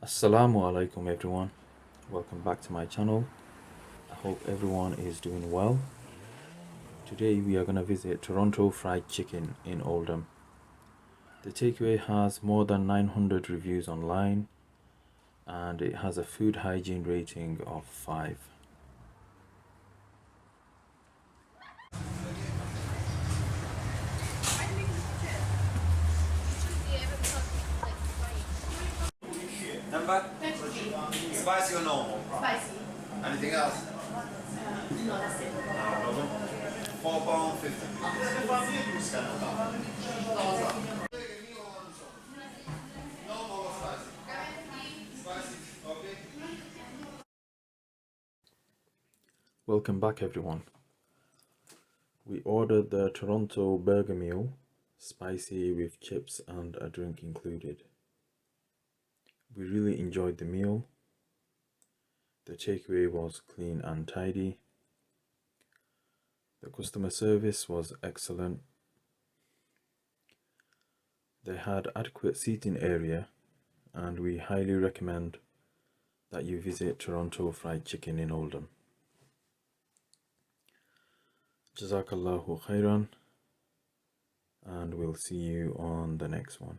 Assalamu Alaikum everyone, welcome back to my channel. I hope everyone is doing well. Today we are going to visit Toronto Fried Chicken in Oldham. The takeaway has more than 900 reviews online and it has a food hygiene rating of 5. Number? Spicy or normal? Spicy. Anything else? No, that's it. No problem. £4.50. Normal or spicy? Spicy, okay. Welcome back everyone. We ordered the Toronto burger meal, spicy with chips and a drink included. We really enjoyed the meal. The takeaway was clean and tidy. The customer service was excellent. They had adequate seating area and we highly recommend that you visit Toronto Fried Chicken in Oldham. Jazakallhu khairan, and we'll see you on the next one.